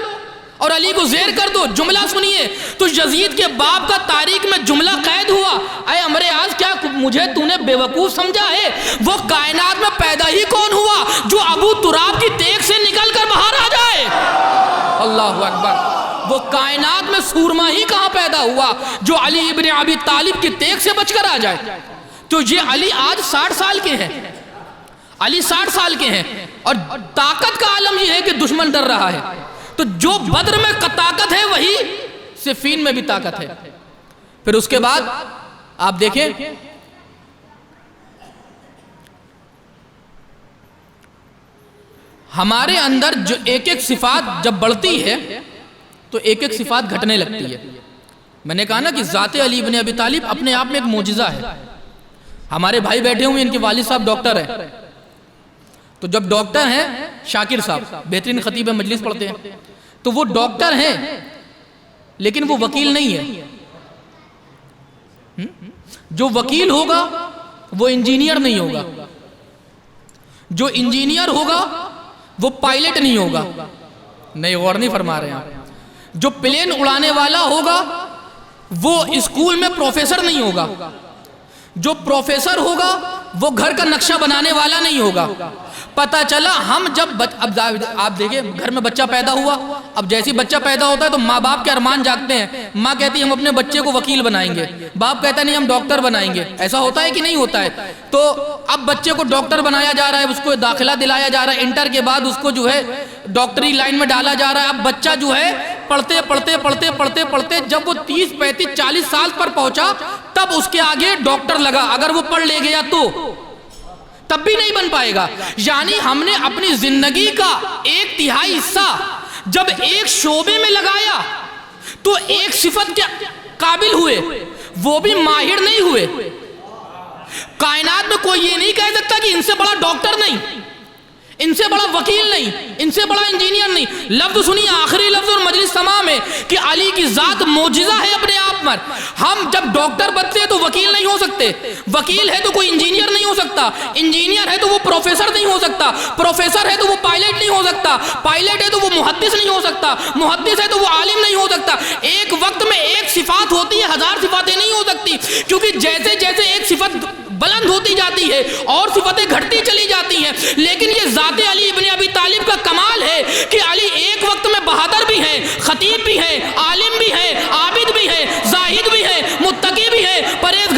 Speaker 1: اور علی کو زیر کر دو. جملہ سنیے تو یزید کے باپ کا تاریخ میں جملہ قید ہوا. اے عمرو عاص کیا مجھے تو نے بے وقوف سمجھا ہے؟ وہ کائنات میں پیدا ہی کون ہوا جو ابو تراب کی تیغ سے نکل کر باہر آ جائے؟ اللہ اکبر. وہ کائنات میں سورما ہی کہاں پیدا ہوا جو علی ابن ابی طالب کی تیغ سے بچ کر آ جائے؟ تو یہ علی آج 60 سال کے ہیں. علی 60 سال کے ہیں اور طاقت کا عالم یہ ہے کہ دشمن ڈر رہا ہے. تو جو بدر میں طاقت ہے وہی صفین میں بھی طاقت ہے. پھر اس کے بعد آپ دیکھیں ہمارے اندر جو ایک صفات جب بڑھتی ہے تو ایک صفات گھٹنے لگتی ہے. میں نے کہا نا کہ ذات علی ابن ابی طالب اپنے آپ میں ایک معجزہ ہے. ہمارے بھائی بیٹھے ہوئے ان کے والد صاحب ڈاکٹر ہیں. تو جب ڈاکٹر ہیں شاکر صاحب بہترین خطیب مجلس پڑھتے ہیں تو وہ ڈاکٹر ہیں لیکن وہ وکیل نہیں ہے. جو وکیل ہوگا وہ انجینئر نہیں ہوگا، جو انجینئر ہوگا وہ پائلٹ نہیں ہوگا. نہیں غور نہیں فرما رہے ہیں. جو پلین اڑانے والا ہوگا وہ اسکول میں پروفیسر نہیں ہوگا. جو پروفیسر ہوگا وہ گھر کا نقشہ بنانے والا نہیں ہوگا. پتا چلا ہم جب اب آپ دیکھیں گھر میں بچہ پیدا ہوا. اب جیسی بچہ پیدا ہوتا ہے تو ماں باپ کے ارمان جاگتے ہیں. ماں کہتی ہے ہم اپنے بچے کو وکیل بنائیں گے، باپ کہتا ہے نہیں ہم ڈاکٹر بنائیں گے. ایسا ہوتا ہے کہ نہیں ہوتا ہے؟ تو اب بچے کو ڈاکٹر بنایا جا رہا ہے، اس کو داخلہ دلایا جا رہا ہے. انٹر کے بعد اس کو جو ہے ڈاکٹری لائن میں ڈالا جا رہا ہے. اب بچہ جو ہے پڑھتے جب وہ 30 35 40 سال پر پہنچا تب اس کے آگے ڈاکٹر لگا. اگر وہ پڑھ لے گیا تو تب بھی نہیں بن پائے گا. یعنی ہم نے اپنی زندگی کا 1/3 حصہ جب ایک شعبے میں لگایا تو ایک صفت کے قابل ہوئے، وہ بھی ماہر نہیں ہوئے. کائنات میں کوئی یہ نہیں کہہ سکتا کہ ان سے بڑا ڈاکٹر نہیں، ان سے بڑا وکیل نہیں، ان سے بڑا انجینئر نہیں. لفظ سنیے آخری لفظ اور مجلس تمام ہے کہ علی کی ذات معجزہ ہے اپنے آپ پر. ہم جب ڈاکٹر بنتے ہیں تو وکیل نہیں ہو سکتے، وکیل ہے تو کوئی انجینئر نہیں ہو سکتا، انجینئر ہے تو وہ پروفیسر نہیں ہو سکتا، پروفیسر ہے تو وہ پائلٹ نہیں ہو سکتا، پائلٹ ہے تو وہ محدث نہیں ہو سکتا، محدث ہے تو وہ عالم نہیں ہو سکتا. ایک وقت میں ایک صفات ہوتی ہے، 1000 صفاتیں نہیں ہو سکتی. کیونکہ جیسے جیسے ایک صفت بلند ہوتی جاتی ہے اور صفتیں گھٹتی چلی جاتی ہیں. لیکن یہ ذات علی ابن ابی طالب کا کمال ہے کہ علی ایک وقت میں بہادر بھی ہے، خطیب بھی ہے، عالم بھی ہے، عابد بھی ہے، زاہد بھی ہے، متقی بھی ہے، پرہیزگار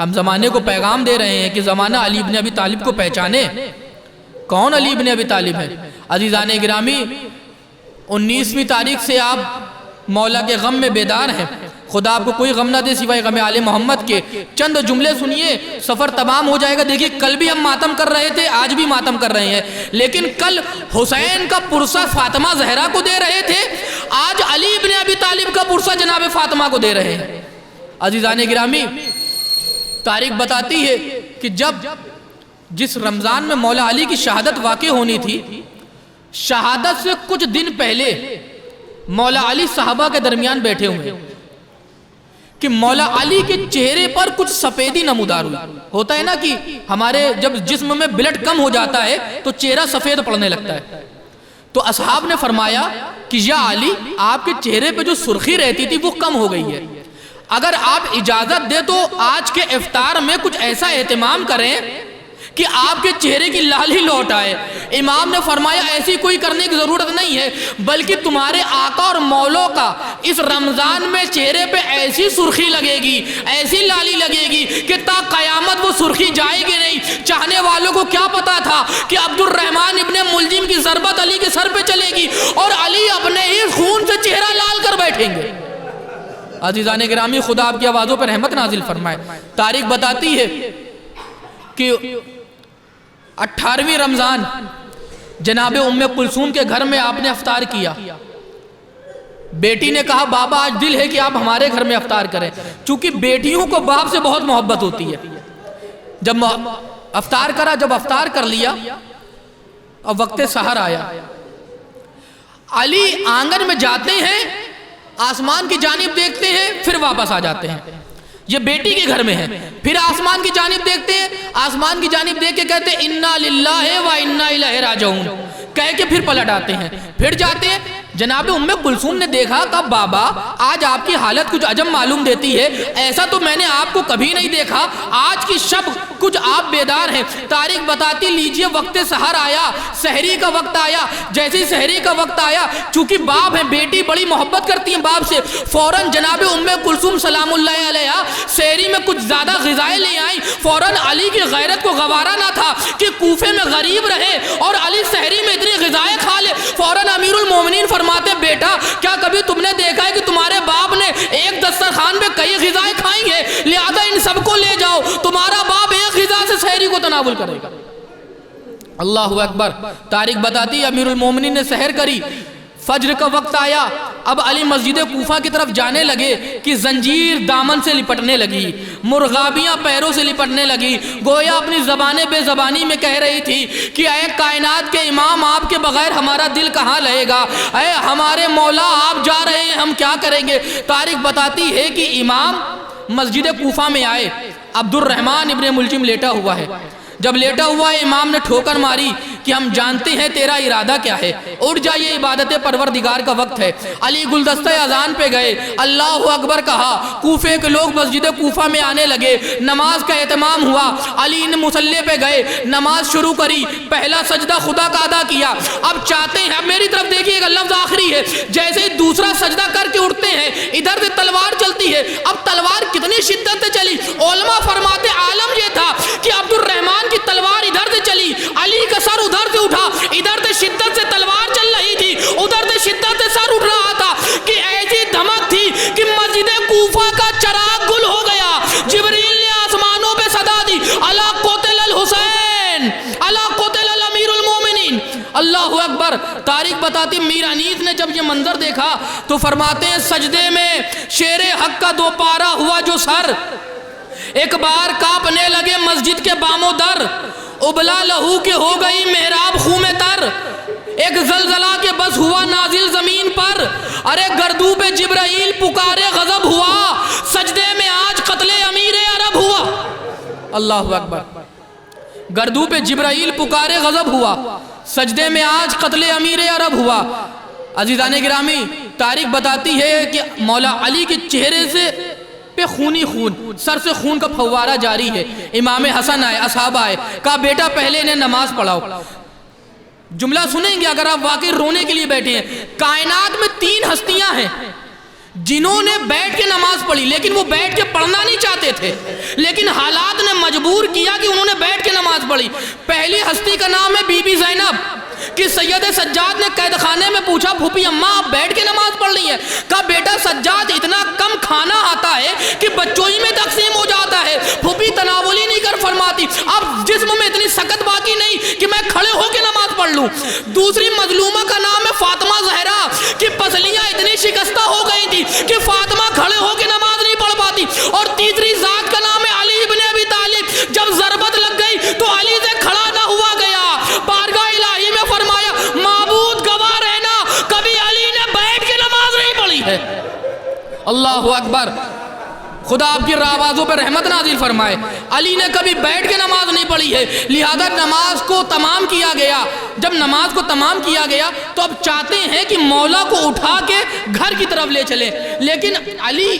Speaker 1: ہم زمانے کو پیغام دے رہے ہیں کہ زمانہ علی ابن ابی طالب کو پہچانے. کون علی ابن ابی طالب ہے؟ عزیزان گرامی، 19ویں تاریخ سے آپ مولا کے غم میں بیدار ہیں. خدا آپ کو کوئی غم نہ دے سوائے غم آل محمد کے. چند جملے سنیے، سفر تمام ہو جائے گا. دیکھیے کل بھی ہم ماتم کر رہے تھے، آج بھی ماتم کر رہے ہیں، لیکن کل حسین کا پرسہ فاطمہ زہرا کو دے رہے تھے، آج علی ابن ابی طالب کا پرسہ جناب فاطمہ کو دے رہے ہیں. عزیزان گرامی، تاریخ بتاتی ہے کہ جس رمضان میں مولا علی کی شہادت واقع ہونی تھی، شہادت سے کچھ دن پہلے مولا علی صحابہ کے درمیان بیٹھے ہوئے کہ مولا علی کے چہرے پر کچھ سفیدی نمودار ہوئی. ہوتا ہے نا کہ ہمارے جب جسم میں بلڈ کم ہو جاتا ہے تو چہرہ سفید پڑنے لگتا ہے. تو اصحاب نے فرمایا کہ یا علی، آپ کے چہرے پہ جو سرخی رہتی تھی وہ کم ہو گئی ہے، اگر آپ اجازت دے تو آج کے افطار میں کچھ ایسا اہتمام کریں کہ آپ کے چہرے کی لالی لوٹ آئے. امام نے فرمایا ایسی کوئی کرنے کی ضرورت نہیں ہے، بلکہ تمہارے آقا اور مولا کا اس رمضان میں چہرے پہ ایسی سرخی لگے گی، ایسی لالی لگے گی کہ تا قیامت وہ سرخی جائے گی نہیں. چاہنے والوں کو کیا پتا تھا کہ عبد الرحمن ابن ملجم کی ضربت علی کے سر پہ چلے گی اور علی اپنے ہی خون سے چہرہ لال کر بیٹھیں گے. عزیزان گرامی، خدا آپ کی آوازوں پر رحمت نازل فرمائے. تاریخ بتاتی ہے کہ 18ویں رمضان جناب ام کلثوم کے گھر میں آپ نے افطار کیا. بیٹی نے کہا بابا آج دل ہے کہ آپ ہمارے گھر میں افطار کریں، چونکہ بیٹیوں کو باپ سے بہت محبت ہوتی ہے. جب افطار کرا، جب افطار کر لیا، اب وقت سحر آیا. علی آنگن میں جاتے ہیں، آسمان کی جانب دیکھتے ہیں، پھر واپس آ جاتے ہیں. یہ بیٹی کے گھر میں ہے. پھر آسمان کی جانب دیکھتے ہیں، آسمان کی جانب دیکھ کے کہتے ہیں انا للہ و انا الیہ راجعون، کہہ کے پھر پلٹ آتے ہیں. پھر جاتے ہیں. جناب ام کلثوم نے دیکھا کہ بابا آج آپ کی حالت کچھ عجب معلوم دیتی ہے، ایسا تو میں نے آپ کو کبھی نہیں دیکھا، آج کی شب کچھ آپ بیدار ہیں. تاریخ بتاتی لیجئے وقت سحر آیا، سحری کا وقت آیا. جیسے سحری کا وقت آیا، چونکہ باپ ہے، بیٹی بڑی محبت کرتی ہیں باپ سے، فوراً جناب ام کلثوم سلام اللہ علیہ سحری میں کچھ زیادہ غذائیں لے آئیں. فوراً علی کی غیرت کو گوارا نہ تھا کہ کوفے میں غریب رہے اور علی سحری میں اتنی غذائیں کھا لے. فوراً امیر المومنین فرماتے بیٹا کیا کبھی تم نے دیکھا ہے کہ تمہارے باپ نے ایک دسترخوان میں کئی غذائیں کھائی ہیں، لہذا ان سب کو لے جاؤ، تمہارا باپ ایک غذا سے سحری کو تناول کرے گا. اللہ اکبر. تاریخ بتاتی امیر المومنین نے سحر کری، فجر کا وقت آیا. اب علی مسجد کوفہ کی طرف جانے لگے کہ زنجیر دامن سے لپٹنے لگی، مرغابیاں پیروں سے لپٹنے لگی، گویا اپنی زبان بے زبانی میں کہہ رہی تھی کہ اے کائنات کے امام، آپ کے بغیر ہمارا دل کہاں لہے گا، اے ہمارے مولا آپ جا رہے ہیں ہم کیا کریں گے. تاریخ بتاتی ہے کہ امام مسجد کوفہ میں آئے، عبد الرحمن ابن ملجم لیٹا ہوا ہے. جب لیٹا ہوا ہے امام نے ٹھوکر ماری کہ ہم جانتے ہیں تیرا ارادہ کیا ہے، اٹھ جائیے، عبادت پروردگار کا وقت ہے. علی گلدستہ اذان پہ گئے، اللہ اکبر کہا. کوفے کے لوگ مسجد کوفہ میں آنے لگے، نماز کا اہتمام ہوا. علی نے مصلی پہ گئے، نماز شروع کری، پہلا سجدہ خدا کا ادا کیا. اب چاہتے ہیں، اب میری طرف دیکھیے گا، لفظ آخری ہے، جیسے ہی دوسرا سجدہ کر کے اٹھتے ہیں ادھر سے تلوار چلتی ہے. اب تلوار کتنی شدت سے چلی، علماء فرماتے عالم یہ تھا کہ عبد الرحمن کی تلوار ادھر سے چلی، علی کا سر ادھر سے اٹھا. ادھر سے شدت سے تلوار چل رہی تھی، ادھر سے شدت سے سر اٹھ رہا تھا کہ ایسی دھمک تھی کہ مسجد کوفہ کا چراغ گل ہو گیا. جبریل نے آسمانوں پہ صدا دی، الا قتل الحسین، الا قتل الامیر المومنین. اللہ اکبر. تاریخ بتاتی میر انیس نے جب یہ منظر دیکھا تو فرماتے ہیں سجدے میں شیر حق کا دو پارا ہوا جو سر، ایک بار کانپنے لگے مسجد کے بام و در، ابلا لہو کے ہو گئی محراب خون میں تر، ایک زلزلہ کے بس ہوا نازل زمین پر، ارے گردو پہ جبرائیل پکارے غضب ہوا، سجدے میں آج قتل امیر عرب ہوا. اللہ اکبر. گردو پہ جبرائیل پکارے غضب ہوا، سجدے میں آج قتل امیر عرب ہوا. عزیزان گرامی، تاریخ بتاتی ہے کہ مولا علی کے چہرے سے پہ خونی خون، سر سے خون کا پھوارہ جاری ہے. امام حسن آئے، اصحاب آئے، کہا بیٹا پہلے انہیں نماز پڑھاؤ. جملہ سنیں گے اگر آپ واقعی رونے کے لیے بیٹھے ہیں. کائنات میں 3 ہستیاں ہیں جنہوں نے بیٹھ کے نماز پڑھی، لیکن وہ بیٹھ کے پڑھنا نہیں چاہتے تھے، لیکن حالات نے مجبور کیا کہ انہوں نے بیٹھ کے نماز پڑھی۔ پہلی ہستی کا نام ہے بی بی زینب کہ سید سجاد نے قید خانے میں پوچھا پھوپھی اماں آپ بیٹھ کے نماز پڑھ رہی ہیں؟ کہا بیٹا سجاد اتنا کم کھانا آتا ہے کہ بچوں ہی میں تقسیم ہو جاتا ہے، پھوپھی تناول ہی نہیں کر فرماتی، اب جسم میں اتنی سکت باقی نہیں کہ میں کھڑے ہو کے نماز پڑھ لوں۔ دوسری مظلومہ کا نام ہے فاطمہ زہرا کہ پسلیاں اتنی شکستہ ہو گئی تھی کہ فاطمہ کھڑے ہو کے نماز نہیں پڑھ پاتی۔ اور تیسری ذات کا نام ہے علی ابن ابی طالب، جب ضربت لگ گئی تو علی سے کھڑا نہ ہوا گیا، بارگاہ الہی میں فرمایا معبود گواہ رہنا کبھی علی نے بیٹھ کے نماز نہیں پڑھی ہے۔ اللہ اکبر، خدا آپ کی آوازوں پہ رحمت نازل فرمائے۔ علی نے کبھی بیٹھ کے نماز نہیں پڑھی ہے، لہذا نماز کو تمام کیا گیا۔ جب نماز کو تمام کیا گیا تو اب چاہتے ہیں کہ مولا کو اٹھا کے گھر کی طرف لے چلیں، لیکن علی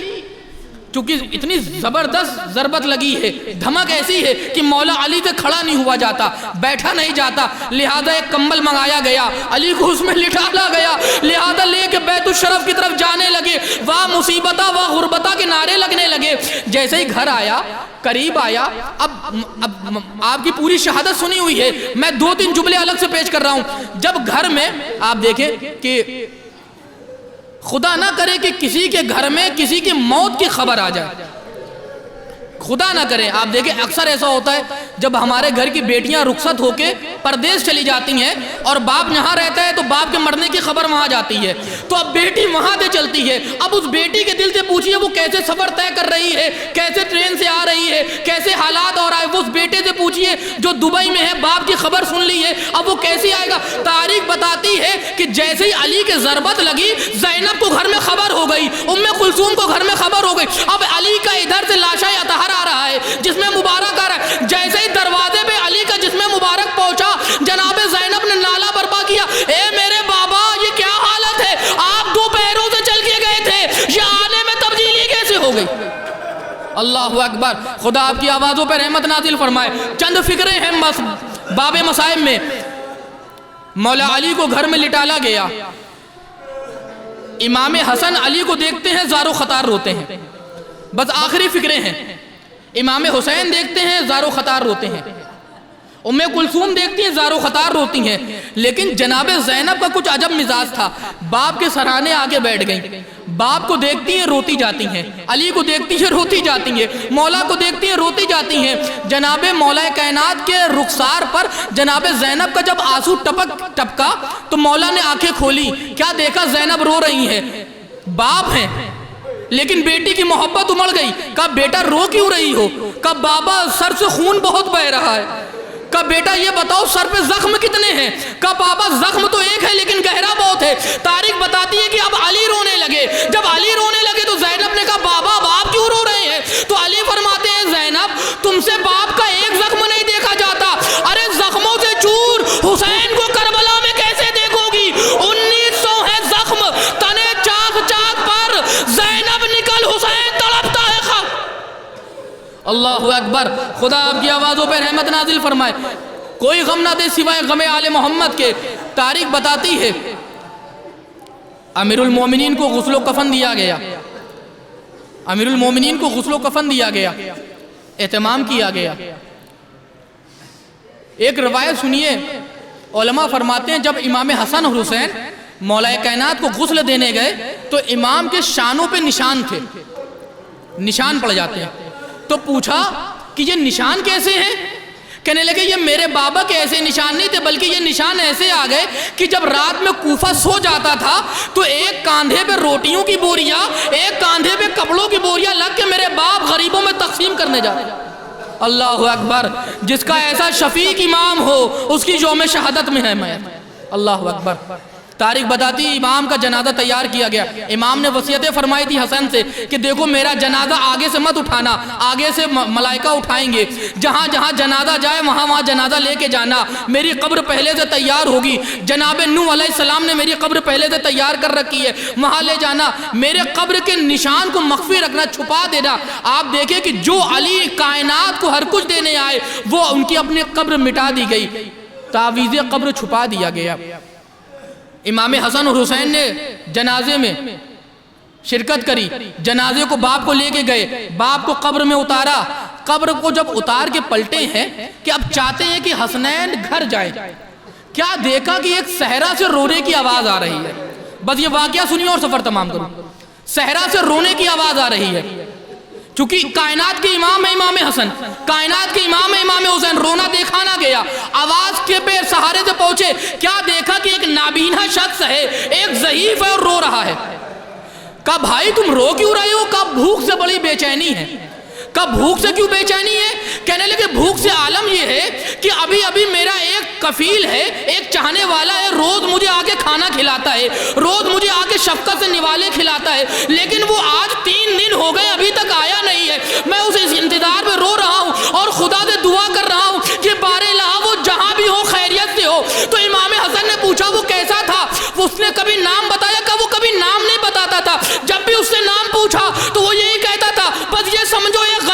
Speaker 1: چونکہ اتنی زبردست ضربت لگی ہے، دھمک ایسی ہے کہ مولا علی سے کھڑا نہیں ہوا جاتا، بیٹھا نہیں جاتا، لہذا ایک کمبل منگایا گیا، علی کو اس میں لٹالا گیا، لہذا لے کے بیت الشرف کی طرف جانے لگے، واہ مصیبتہ واہ غربتہ کے نعرے لگنے لگے۔ جیسے ہی گھر آیا، قریب آیا، اب آپ کی پوری شہادت سنی ہوئی ہے، میں 2-3 جملے الگ سے پیش کر رہا ہوں۔ جب گھر میں آپ دیکھیں کہ خدا نہ کرے کہ کسی کے گھر میں کسی کی موت کی خبر آ جائے، خدا نہ کرے، آپ دیکھیں اکثر ایسا ہوتا ہے جب ہمارے گھر کی بیٹیاں رخصت ہو کے پردیس چلی جاتی ہیں اور باپ یہاں رہتا ہے تو باپ کے مرنے کی خبر وہاں جاتی ہے، تو اب بیٹی وہاں سے چلتی ہے۔ اب اس بیٹی کے دل سے پوچھئے وہ کیسے سفر طے کر رہی ہے، کیسے ٹرین سے آ رہی ہے، کیسے حالات ہو رہا ہے، وہ اس بیٹے سے پوچھئے جو دبئی میں ہے، باپ کی خبر سن لی ہے، اب وہ کیسے آئے گا۔ تاریخ بتاتی ہے کہ جیسے ہی علی کے ضربت لگی، زینب کو گھر میں خبر ہو گئی، ام کلثوم کو گھر میں خبر ہو گئی، اب علی کا ادھر سے لاشا اطہر آ رہا ہے جس میں مبارک آ رہا ہے۔ جیسے ہی دروازے پہ علی کا جسم مبارک پہنچا، جناب زینب نے نالا برپا کیا، اے میرے بابا یہ کیا حالت ہے، آپ 2 پیروں سے چل کے گئے تھے، یہ آنے میں تبدیلی کیسے ہو گئی۔ اللہ اکبر، خدا آپ کی آوازوں پہ رحمت نازل فرمائے۔ چند فکریں ہیں باب مصائب میں۔ مولا علی کو گھر میں لٹالا گیا، امام حسن علی کو دیکھتے ہیں زار و خطار روتے ہیں، بس آخری فکریں ہیں۔ امام حسین دیکھتے ہیں زار و خطار روتے ہیں، ام کلثوم دیکھتی ہیں زار و خطار روتی ہیں، لیکن جناب زینب کا کچھ عجب مزاج تھا، باپ کے سرانے آگے بیٹھ گئیں، باپ کو دیکھتی ہیں روتی جاتی ہیں، علی کو دیکھتی ہیں روتی جاتی ہیں، مولا کو دیکھتی ہیں روتی جاتی ہیں۔ جناب مولا کائنات کے رخسار پر جناب زینب کا جب آنسو ٹپکا تو مولا نے آنکھیں کھولی، کیا دیکھا زینب رو رہی ہیں، باپ ہیں لیکن بیٹی کی محبت امڑ گئی، کہا بیٹا رو کیوں رہی ہو، کہا بابا سر سے خون بہت بہہ رہا ہے، کہا بیٹا یہ بتاؤ سر پہ زخم کتنے ہیں، کہا بابا زخم تو ایک ہے لیکن گہرا بہت ہے۔ تاریخ بتاتی ہے کہ اب علی رونے لگے، جب علی رونے لگے تو زینب نے کہا بابا آپ کیوں رو رہے ہیں، تو علی فرماتے ہیں زینب تم سے باپ کا ایک زخم نہیں دیکھا جاتا، ارے زخموں سے چور حسین کو کربلا میں کیسے دیکھو گی، 1900 ہے زخم تنے چاک چاک پر، زینب نکل حسین تڑپتا ہے خاک۔ اللہ اکبر، خدا آپ کی آوازوں پہ رحمت نازل فرمائے۔ کوئی غم نہ دے سوائے غم آل محمد کے۔ تاریخ بتاتی ہے امیر المومنین کو غسل و کفن دیا گیا، امیر المومنین کو غسل و کفن دیا گیا، اہتمام کیا گیا۔ ایک روایت سنیے، علماء فرماتے ہیں جب امام حسن اور حسین مولا کائنات کو غسل دینے گئے تو امام کے شانوں پہ نشان تھے، نشان پڑ جاتے ہیں، تو پوچھا کہ یہ نشان کیسے ہیں، کہنے لگے یہ میرے بابا کے ایسے نشان نہیں تھے بلکہ یہ نشان ایسے آ گئے کہ جب رات میں کوفہ سو جاتا تھا تو ایک کاندھے پہ روٹیوں کی بوریاں، ایک کاندھے پہ کپڑوں کی بوریاں لگ کے میرے باپ غریبوں میں تقسیم کرنے جاتے۔ اللہ اکبر، جس کا ایسا شفیق امام ہو اس کی یوم شہادت میں ہے میں۔ اللہ اکبر، تاریخ بتاتی امام کا جنازہ تیار کیا گیا، امام نے وصیتیں فرمائی تھی حسن سے کہ دیکھو میرا جنازہ آگے سے مت اٹھانا، آگے سے ملائکہ اٹھائیں گے، جہاں جہاں جنازہ جائے وہاں وہاں جنازہ لے کے جانا، میری قبر پہلے سے تیار ہوگی، جناب نوح علیہ السلام نے میری قبر پہلے سے تیار کر رکھی ہے، وہاں لے جانا، میرے قبر کے نشان کو مخفی رکھنا، چھپا دینا۔ آپ دیکھیں کہ جو علی کائنات کو ہر کچھ دینے آئے وہ ان کی اپنی قبر مٹا دی گئی، تعویذ قبر چھپا دیا گیا۔ امام حسن اور حسین نے جنازے میں شرکت کری، جنازے کو باپ کو لے کے گئے، باپ کو قبر میں اتارا، قبر کو جب اتار کے پلٹے ہیں کہ اب چاہتے ہیں کہ حسنین گھر جائیں، کیا دیکھا کہ ایک صحرا سے رونے کی آواز آ رہی ہے. بس یہ واقعہ سنیے اور سفر تمام کروں. صحرا سے رونے کی آواز آ رہی ہے، چونکہ کائنات کے امام ہے امام حسن، کائنات کے امام ہے امام حسین. رونا دیکھا نہ گیا، آواز کے بے سہارے سے پہنچے. کیا دیکھا کہ ایک نابینا شخص ہے، ایک ضعیف ہے اور رو رہا ہے. کہا بھائی تم رو کیوں رہے ہو؟ کہا بھوک سے بڑی بے چینی ہے. کہا بھوک سے کیوں بے چینی ہے؟ کہنے لگے بھوک سے عالم یہ ہے کہ ابھی ابھی میرا ایک کفیل ہے، ایک چاہنے والا ہے، روز مجھے آ کے کھانا کھلاتا ہے، روز مجھے آ کے شفقت سے نوالے کھلاتا ہے، لیکن وہ آج 3 دن ہو گئے ابھی تک آیا نہیں ہے. میں اس انتظار میں رو رہا ہوں اور خدا سے دعا کر رہا ہوں کہ بار الہ وہ جہاں بھی ہو خیریت سے ہو. تو امام حسن نے پوچھا وہ کیسا تھا؟ اس نے کبھی نام بتایا؟ کہ وہ کبھی نام نہیں بتاتا تھا. جب بھی اس سے نام پوچھا تو وہ یہی کہتا تھا بس یہ سمجھو ایک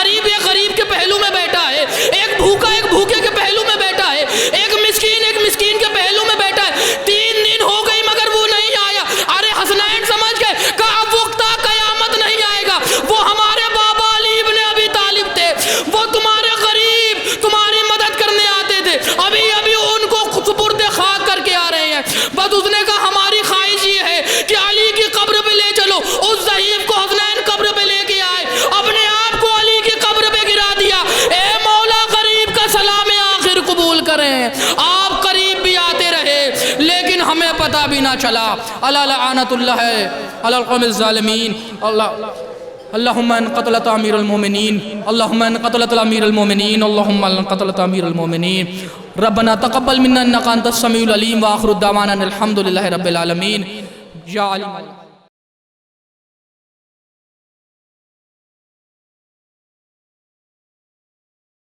Speaker 1: غریب کے پہلو میں بیٹھا ہے، ایک بھوکا ایک بھوکے کے پہلو میں بیٹھا ہے، ایک مسکین کے پہلو میں بیٹھا ہے. 3 دن ہو گئی مگر وہ نہیں آیا. ارے حسنین سمجھ گئے کہ اب وقت قیامت نہیں آئے گا. وہ ہمارے بابا علی ابن ابی طالب تھے، وہ تمہارے غریب تمہاری مدد کرنے آتے تھے، ابھی ابھی ان کو سپرد خاک کر کے آ رہے ہیں. بس اس نے کہا ہماری خواہش یہ ہے کہ علی کی قبر پہ لے چلو. اس ضعیف کو حسنین قبر پہ لے کے آئے، اپنے آپ کو علی کی قبر پہ گرا دیا. اے مولا غریب کا سلام آخر قبول کریں. آپ قریب بھی آتے رہے لیکن ہمیں پتہ بھی نہ چلا. اللہ لعنت اللہ علی القوم الظالمین. اللہم ان قتلت امیر المومنین، اللہم ان قتلت امیر المومنین، اللہم ان قتلت امیر المومنین. ربنا تقبل منا انک انت السمیع العلیم، وآخر الدعوانا الحمدللہ رب العالمین. یا علی